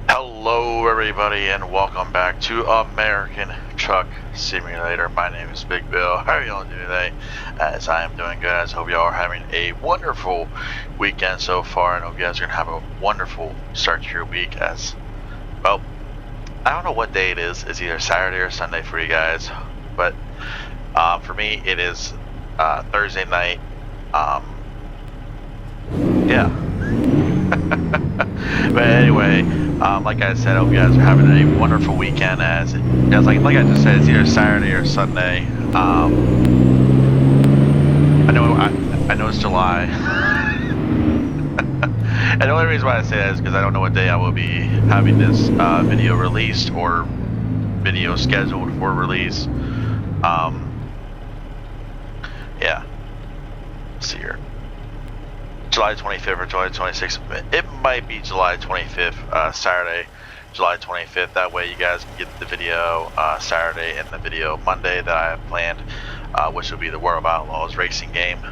Hello everybody and welcome back to American Truck Simulator. My name is Big Bill. How are y'all doing today? As I am doing good. I hope y'all are having a wonderful weekend so far. I hope you guys are going to have a wonderful start to your week as, well, I don't know what day it is. It's either Saturday or Sunday for you guys. But for me it is Thursday night. Yeah. But anyway, like I said, I hope you guys are having a wonderful weekend. As like I just said, it's either Saturday or Sunday. I know it's July. And the only reason why I say that is because I don't know what day I will be having this video released or video scheduled for release. Yeah. Let's see here. July 25th or July 26th. It might be July 25th, Saturday, July 25th. That way you guys can get the video Saturday and the video Monday that I have planned, which will be the World of Outlaws racing game.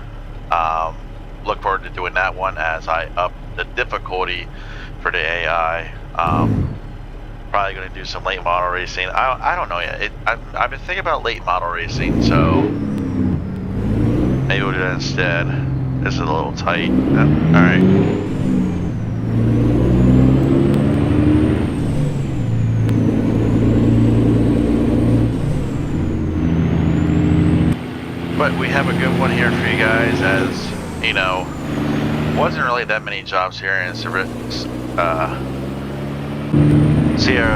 Look forward to doing that one as I up the difficulty for the AI. Probably going to do some late model racing. I don't know yet. I've been thinking about late model racing, so maybe we'll do that instead. This is a little tight. Alright. But we have a good one here for you guys, as you know, wasn't really that many jobs here in Sierra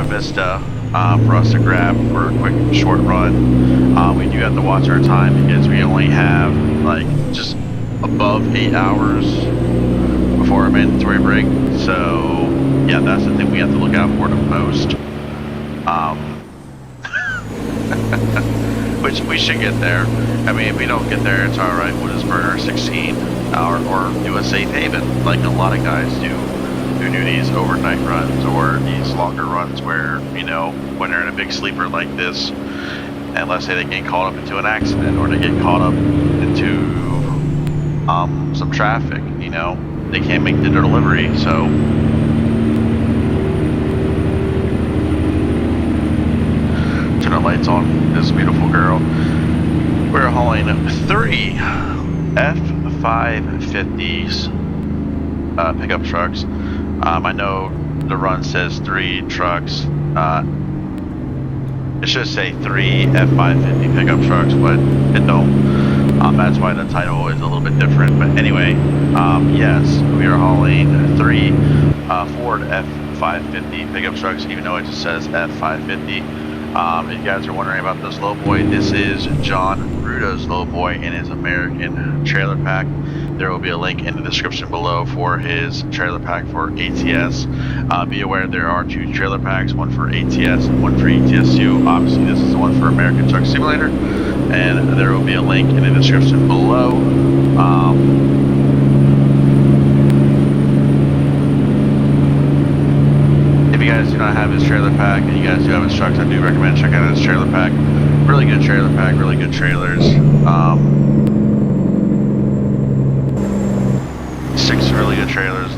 Vista for us to grab for a quick short run. We do have to watch our time because we only have like just above 8 hours before our mandatory break. So yeah, that's the thing we have to look out for to post. Which we should get there. I mean, if we don't get there, it's alright. We'll just burn our 16 hour or do a safe haven like a lot of guys do who do these overnight runs or these longer runs where, you know, when they're in a big sleeper like this, and let's say they get caught up into an accident or they get caught up into some traffic, you know, they can't make the delivery. So turn the lights on. This beautiful girl. We're hauling 3 F550s pickup trucks. I know the run says 3 trucks. It should say 3 F550 pickup trucks, but it don't. That's why the title is a little bit different. But anyway, yes, we are hauling 3 Ford F550 pickup trucks, even though it just says F550. If you guys are wondering about this Lowboy, this is John Ruda's Lowboy in his American trailer pack. There will be a link in the description below for his trailer pack for ATS. Be aware there are 2 trailer packs, one for ATS and one for ETS2. Obviously this is the one for American Truck Simulator, and there will be a link in the description below. If you guys do not have his trailer pack and you guys do have his trucks, I do recommend checking out his trailer pack. Really good trailer pack, really good trailers. 6 really good trailers.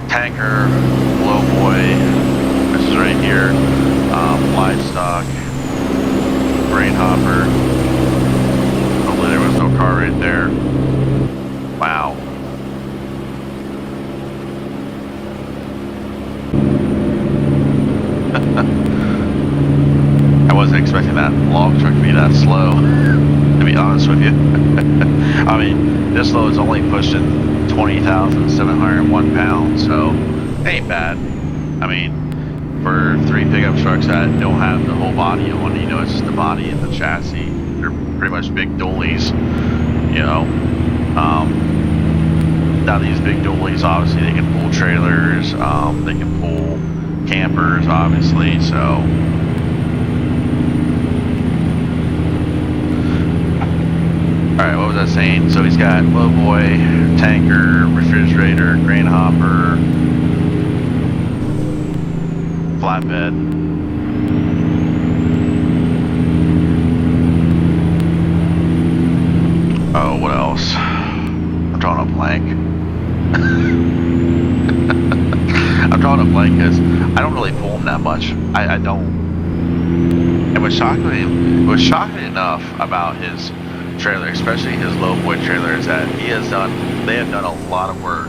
Tanker, Lowboy, this is right here. Livestock, grain hopper. Hopefully there was no car right there. Wow. I wasn't expecting that log truck to be that slow, to be honest with you. I mean, this load is only pushing 20,701 pounds, so it ain't bad. I mean, for 3 pickup trucks that don't have the whole body on, you know, it's just the body and the chassis. They're pretty much big dualies, you know. Now these big dualies, obviously they can pull trailers, they can pull campers, obviously, so. Alright, what was I saying? So he's got Lowboy, tanker, refrigerator, grain hopper, flatbed. blank. I'm drawing a blank because I don't really pull him that much. I don't. And what's shocking enough about his trailer, especially his Lowboy trailer, is that they have done a lot of work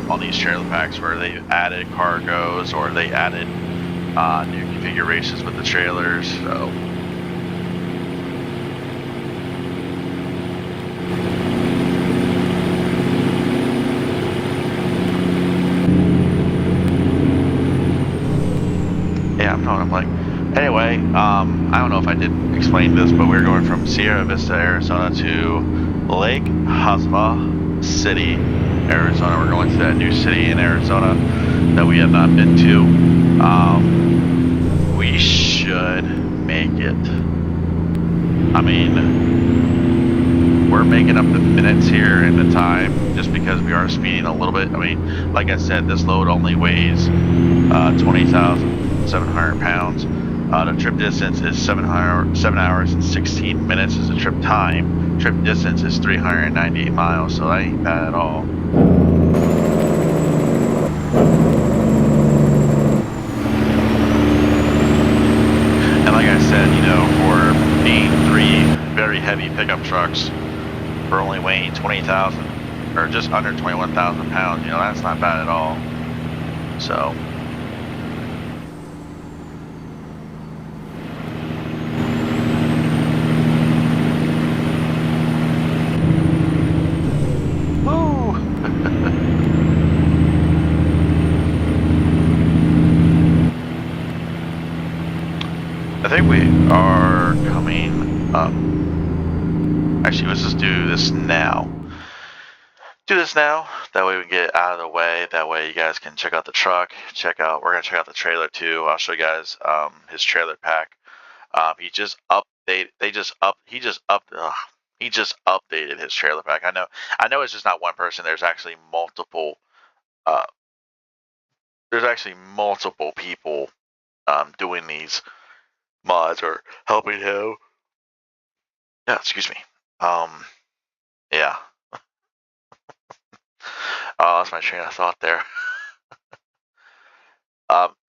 on these trailer packs where they've added cargos or they added new configurations with the trailers. So yeah, I'm like, anyway, I don't know if I did explain this, but we're going from Sierra Vista, Arizona to Lake Havasu City, Arizona. We're going to that new city in Arizona that we have not been to. We should make it. I mean, we're making up the minutes here and the time just because we are speeding a little bit. I mean, like I said, this load only weighs 20,700 pounds. The trip distance is 7 hours and 16 minutes is the trip time. Trip distance is 398 miles, so that ain't bad at all. And like I said, you know, for being 3 very heavy pickup trucks, for only weighing 20,000 or just under 21,000 pounds, you know, that's not bad at all. So. I think we are coming up. Actually, let's just do this now. That way we can get out of the way. That way you guys can check out the truck. We're gonna check out the trailer too. I'll show you guys his trailer pack. He just updated his trailer pack. I know it's just not one person. There's actually multiple people doing these mods or helping him. Yeah, excuse me. Yeah. Oh, that's my train of thought there.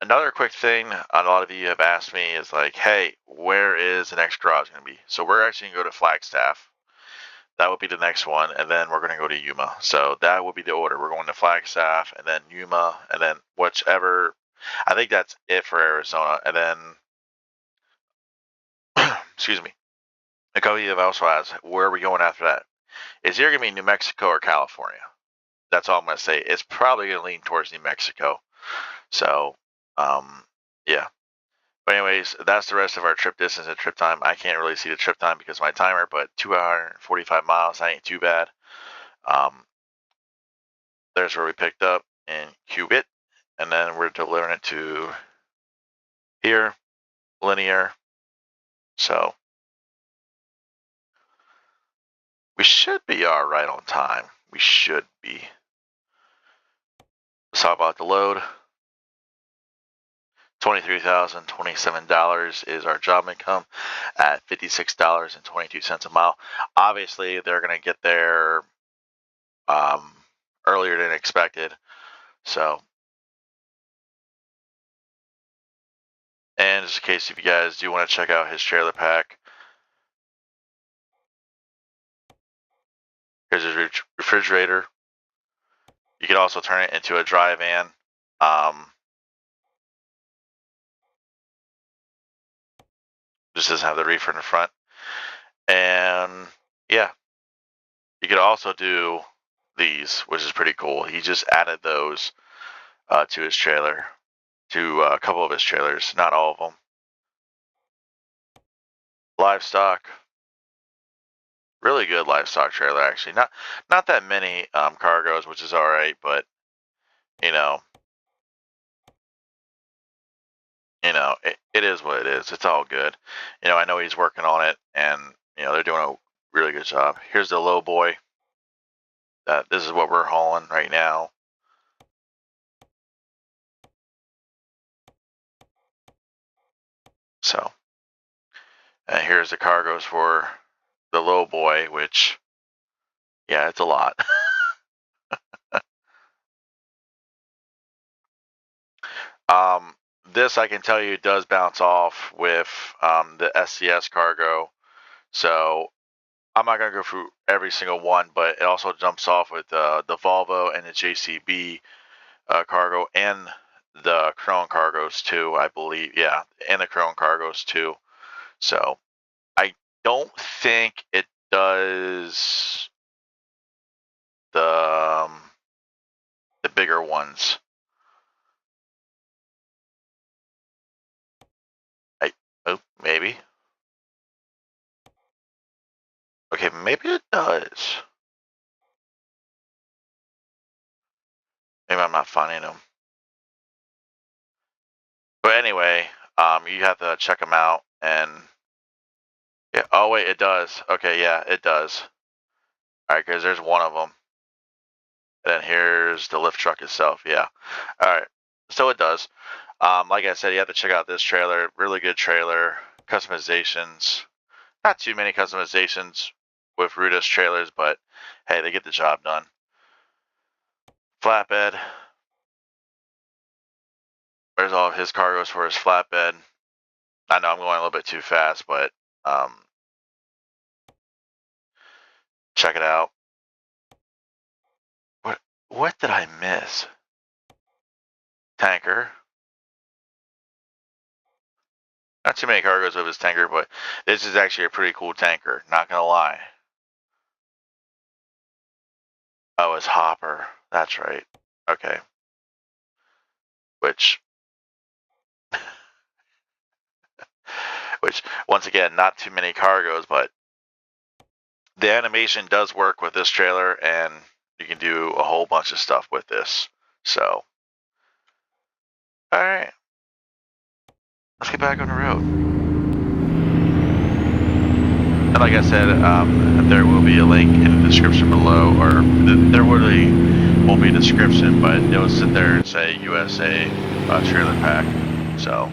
Another quick thing a lot of you have asked me is like, hey, where is the next garage going to be? So we're actually going to go to Flagstaff. That would be the next one, and then we're going to go to Yuma. So that will be the order. We're going to Flagstaff, and then Yuma, and then whichever. I think that's it for Arizona, and then excuse me. A couple of you have also asked, where are we going after that? Is either going to be New Mexico or California? That's all I'm going to say. It's probably going to lean towards New Mexico. So, yeah. But anyways, that's the rest of our trip distance and trip time. I can't really see the trip time because of my timer, but 245 miles, that ain't too bad. There's where we picked up in Kiewit, and then we're delivering it to here, Lennar. So we should be all right on time. We should be. Let's talk about the load. $23,027 is our job income at $56.22 a mile. Obviously, they're going to get there earlier than expected. So, and just in case if you guys do want to check out his trailer pack, here's his refrigerator. You can also turn it into a dry van. Just doesn't have the reefer in the front. And yeah, you could also do these, which is pretty cool. He just added those to his trailer, to a couple of his trailers, not all of them. Livestock, really good livestock trailer actually. Not that many cargos, which is all right, but you know, it is what it is. It's all good. I know he's working on it, and they're doing a really good job. Here's the Lowboy. This is what we're hauling right now. So, and here's the cargos for the Lowboy, which, yeah, it's a lot. This I can tell you does bounce off with the SCS cargo. So I'm not gonna go through every single one, but it also jumps off with the Volvo and the JCB cargo and the Krone cargos too, I believe. Yeah, and the Krone cargos too. So I don't think it does the bigger ones. Oh, maybe. Okay, maybe it does. Maybe I'm not finding them. But anyway, you have to check them out and yeah. Oh wait, it does. Okay, yeah, it does. All right, because there's one of them. And then here's the lift truck itself. Yeah. All right. So it does. Like I said, you have to check out this trailer. Really good trailer. Customizations. Not too many customizations with Rudis trailers, but hey, they get the job done. Flatbed. There's all of his cargoes for his flatbed. I know I'm going a little bit too fast, but check it out. What did I miss? Tanker. Not too many cargoes with his tanker, but this is actually a pretty cool tanker, not gonna lie. Oh, it's hopper. That's right. Okay. Which, once again, not too many cargoes, but the animation does work with this trailer, and you can do a whole bunch of stuff with this. So, all right, let's get back on the road. And like I said, there will be a link in the description below, or there really won't be a description, but it will sit there and say USA trailer pack. So.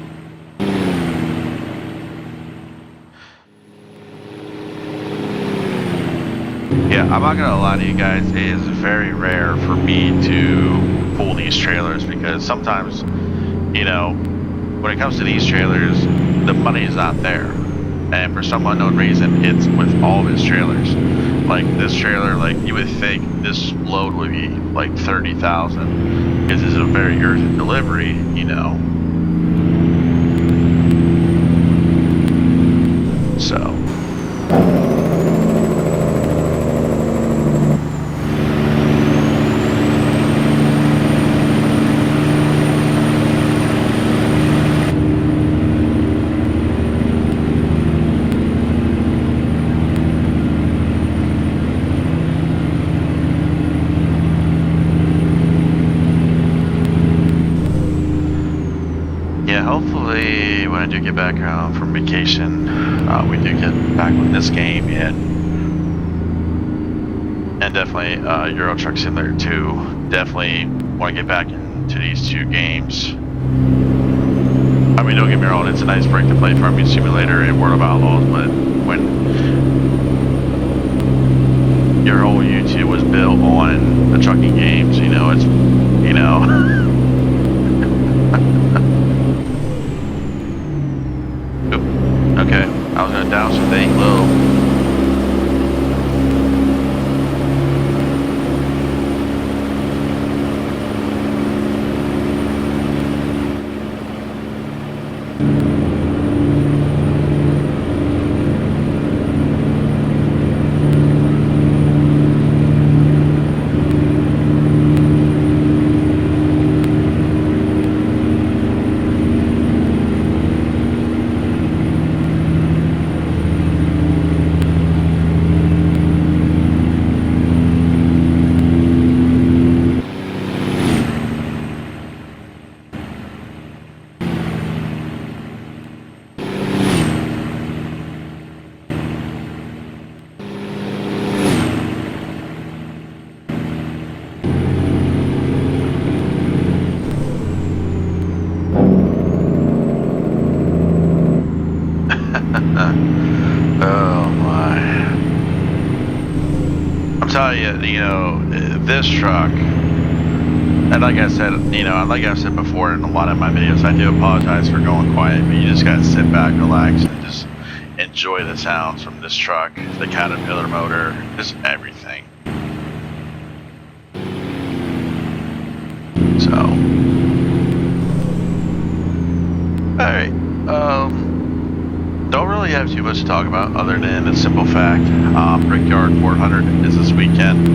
Yeah, I'm not gonna lie to you guys, it is very rare for me to pull these trailers because sometimes, you know, when it comes to these trailers, the money is not there. And for some unknown reason, it's with all of his trailers. Like this trailer, like you would think this load would be like 30,000 because it's a very urgent delivery, you know. So. Hopefully when I do get back from vacation, we do get back with this game and definitely Euro Truck Simulator 2. Definitely want to get back into these two games. I mean, don't get me wrong, it's a nice break to play Farming Simulator and World of Outlaws, but when your whole YouTube was built on the trucking games, you know, it's, you know. Okay, I was gonna down some thing low. tell you, this truck, and like I said, like I've said before in a lot of my videos, I do apologize for going quiet, but you just gotta sit back, relax, and just enjoy the sounds from this truck, the Caterpillar motor, just everything. So, alright, don't really have too much to talk about other than the simple fact, Brickyard 400 is this weekend.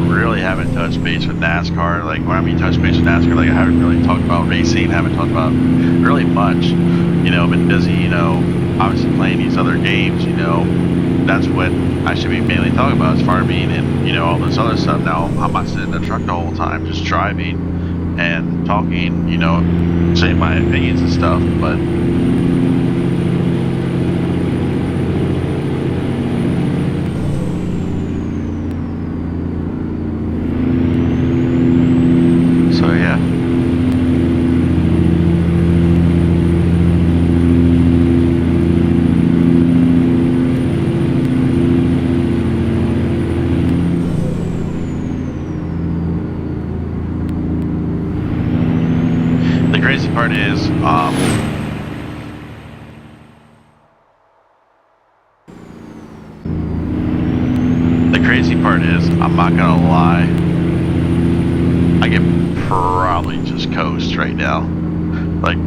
Really haven't touched base with NASCAR. Like, when I mean touch base with NASCAR, like I haven't really talked about racing, haven't talked about really much. Been busy, obviously playing these other games, that's what I should be mainly talking about is farming and, all this other stuff. Now, I'm not sitting in the truck the whole time, just driving and talking, saying my opinions and stuff, but part is, the crazy part is, I'm not gonna lie, I can probably just coast right now, like,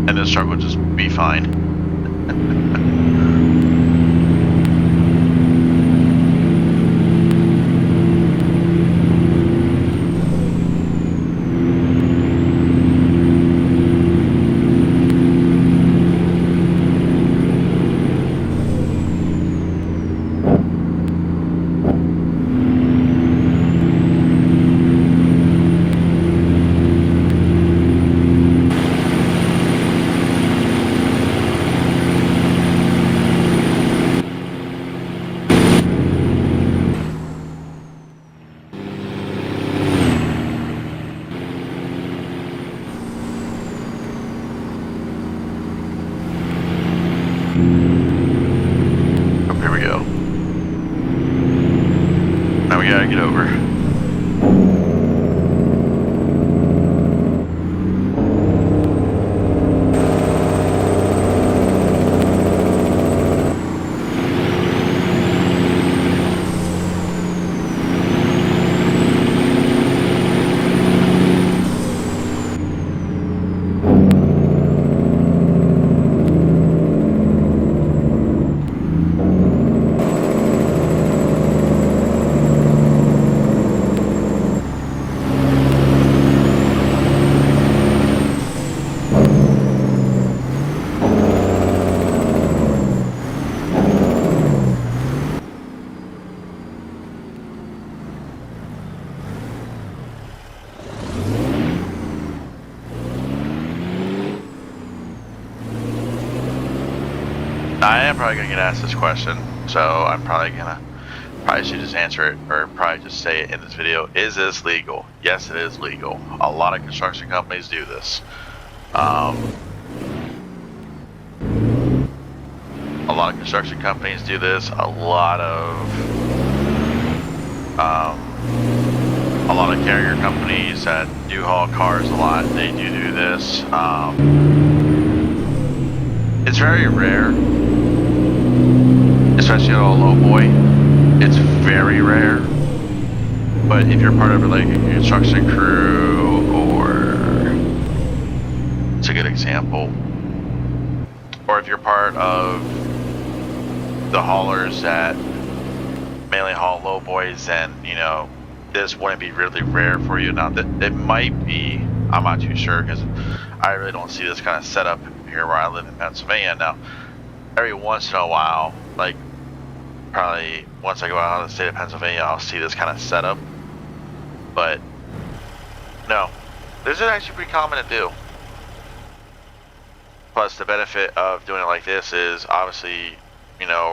and this truck will just be fine. Get over. I am probably gonna get asked this question, so I'm probably should just answer it, or probably just say it in this video. Is this legal? Yes, it is legal. A lot of construction companies do this. A lot of construction companies do this. A lot of carrier companies that do haul cars a lot, they do this. It's very rare, especially on a Lowboy. It's very rare. But if you're part of like a construction crew, or it's a good example, or if you're part of the haulers that mainly haul Lowboys, then this wouldn't be really rare for you. Now that it might be, I'm not too sure, because I really don't see this kind of setup here where I live in Pennsylvania. Now, every once in a while, like probably once I go out of the state of Pennsylvania, I'll see this kind of setup. But no, this is actually pretty common to do. Plus, the benefit of doing it like this is obviously,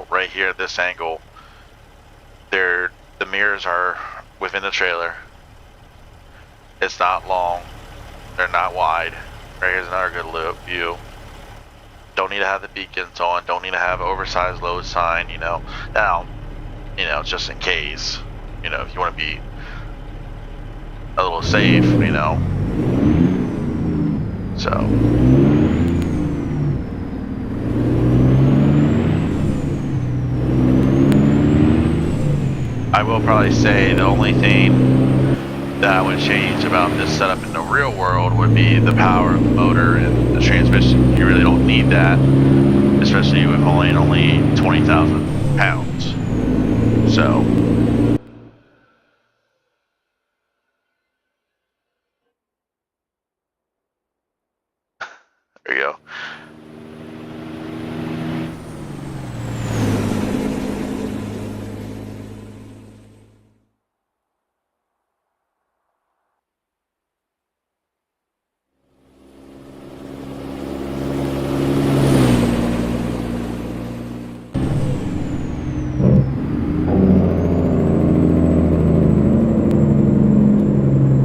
right here at this angle, the mirrors are within the trailer. It's not long. They're not wide. Right here's another good view. Don't need to have the beacons on. Don't need to have oversized load sign. Now, you know, just in case, you know, if you want to be a little safe, you know. So I will probably say the only thing that I would change about this setup in the real world would be the power of the motor and the transmission. You really don't need that, especially with only 20,000 pounds. So there you go.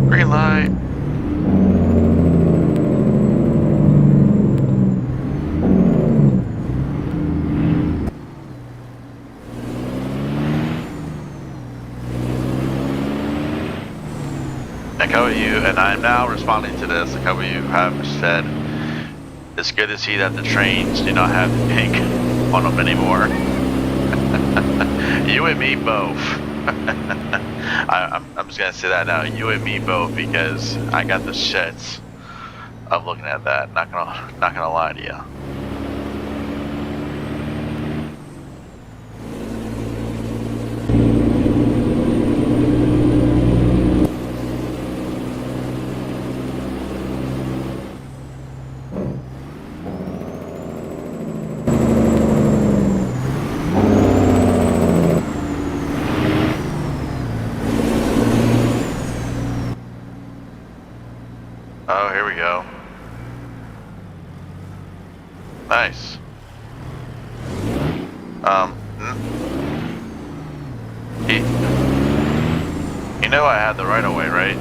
Green light. A couple of you, and I'm now responding to this, a couple of you have said, it's good to see that the trains do not have the pink on them anymore. You and me both. I'm just gonna say that now, you and me both, because I got the shits of looking at that, not gonna lie to you. Oh, here we go. Nice. You know I had the right of way, right?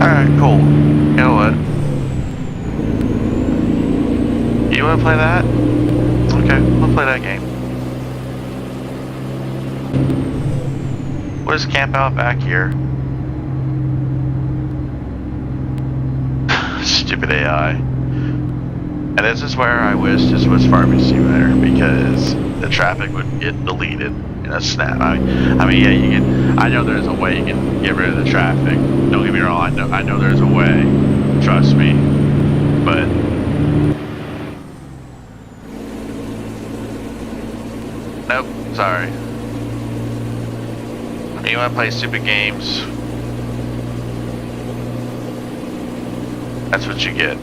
Alright, cool. You know what? You wanna play that? Okay, we'll play that game. We'll just camp out back here. Stupid AI. And this is where I wish this was Farming Simulator, because the traffic would get deleted in a snap. I mean, yeah, you can. I know there's a way you can get rid of the traffic. Don't get me wrong. I know there's a way. Trust me. But nope. Sorry. You want to play stupid games? That's what you get.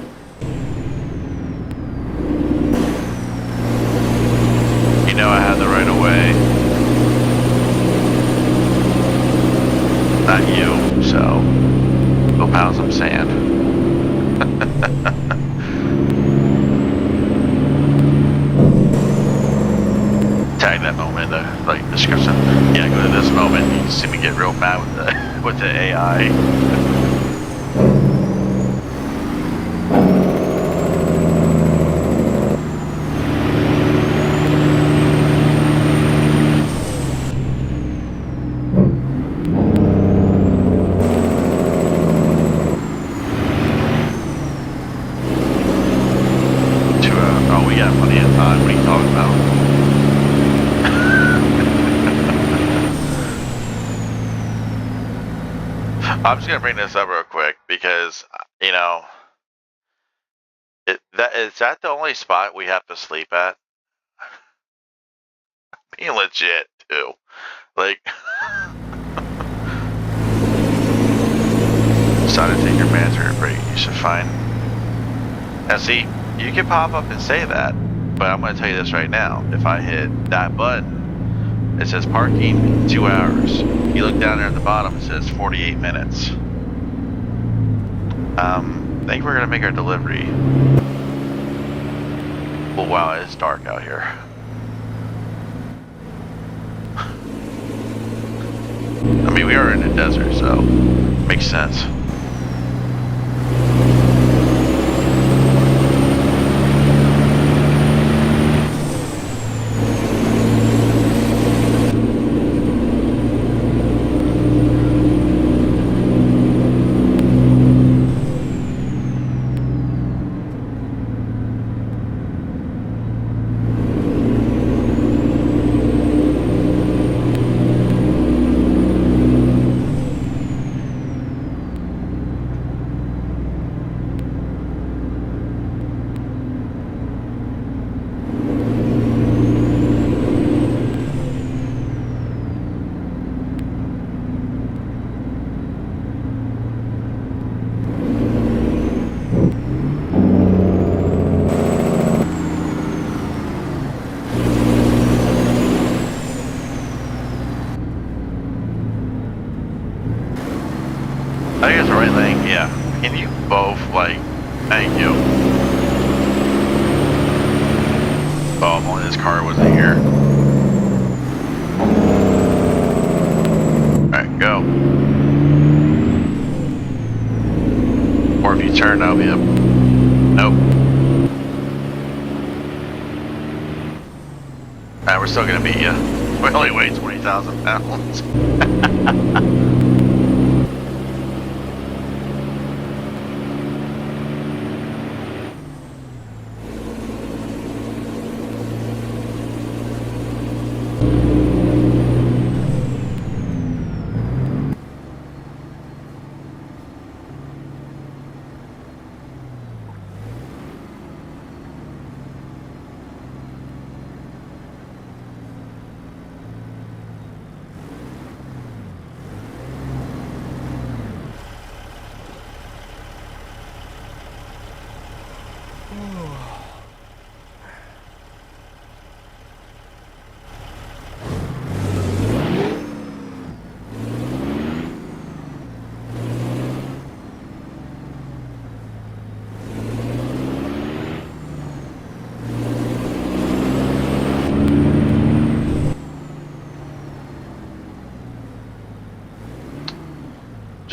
You know I had the right of way. Not you, so go pound some sand. Tag that moment in the like description. Yeah, go to this moment. You can see me get real mad with the AI. I'm just gonna bring this up real quick because, you know, is that the only spot we have to sleep at? Being legit too, like. Decided to take your mandatory break. You should find. Now see, you can pop up and say that, but I'm gonna tell you this right now. If I hit that button, it says parking 2 hours. You look down there at the bottom, it says 48 minutes. I think we're gonna make our delivery. Oh wow, it's dark out here. I mean, we are in the desert, so makes sense. I think it's the right lane, yeah. Can you both, like, thank you. Oh, if only this car wasn't here. Alright, go. Or if you turn, that'll be up. Nope. Alright, we're still gonna beat you. We only weigh 20,000 pounds.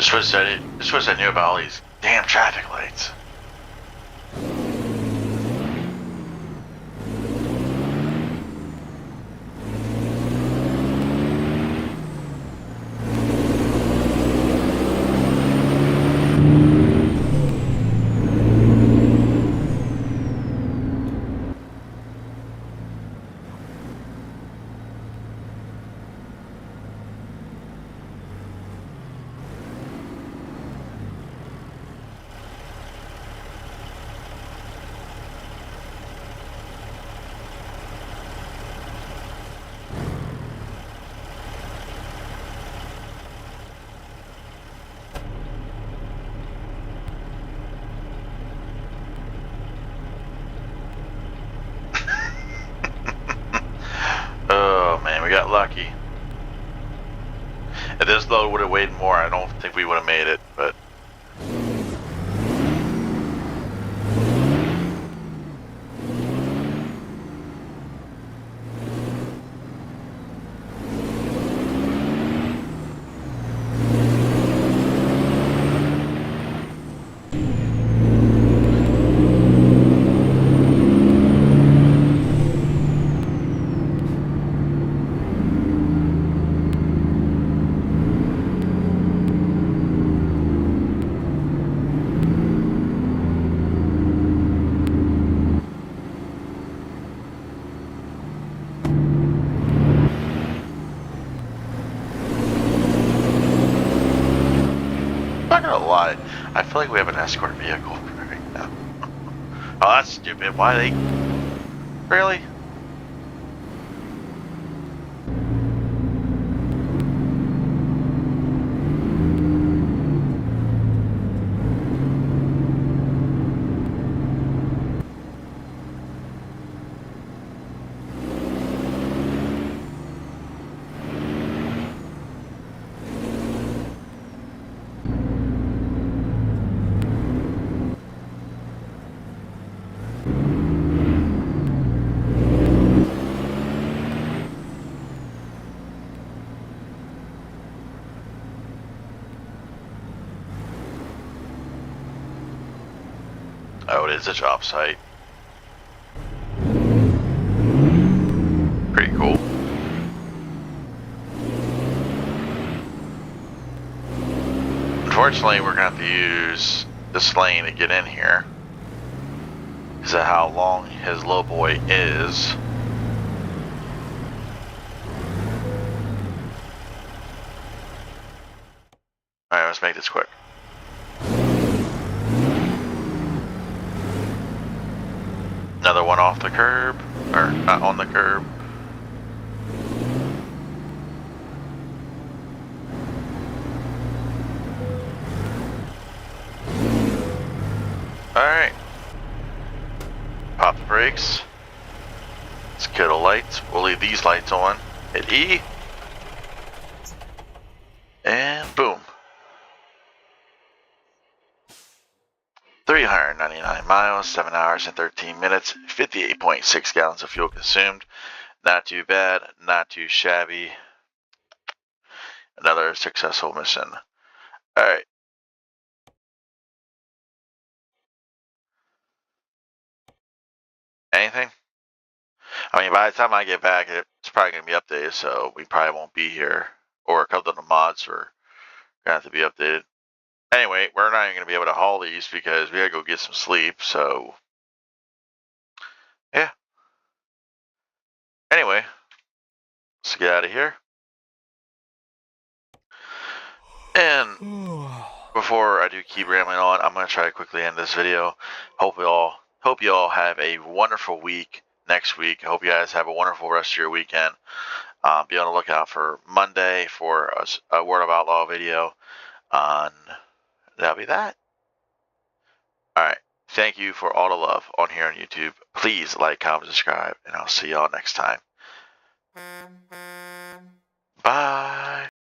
Just wish I knew about all these damn traffic lights. Oh man, we got lucky. If this load would have weighed more, I don't think we would have made it, but I'm not gonna lie, I feel like we have an escort vehicle right now. Oh, that's stupid. Why they... Really? is a job site. Pretty cool. Unfortunately, we're going to have to use this lane to get in here because of how long his Lowboy is. Alright, let's make this quick. Another one off the curb, or not on the curb. Alright. Pop the brakes. Let's get the lights. We'll leave these lights on. Hit E. And boom. 399 miles, 7 hours and 13 minutes, 58.6 gallons of fuel consumed. Not too bad, not too shabby. Another successful mission. Alright. Anything? I mean, by the time I get back, it's probably going to be updated, so we probably won't be here. Or a couple of the mods are going to have to be updated. Anyway, we're not even going to be able to haul these because we got to go get some sleep, so yeah. Anyway, let's get out of here. And before I do keep rambling on, I'm going to try to quickly end this video. Hope you all have a wonderful week next week. I hope you guys have a wonderful rest of your weekend. Be on the lookout for Monday for a Word of Outlaw video. That'll be that. Alright. Thank you for all the love on here on YouTube. Please like, comment, subscribe, and I'll see y'all next time. Bye.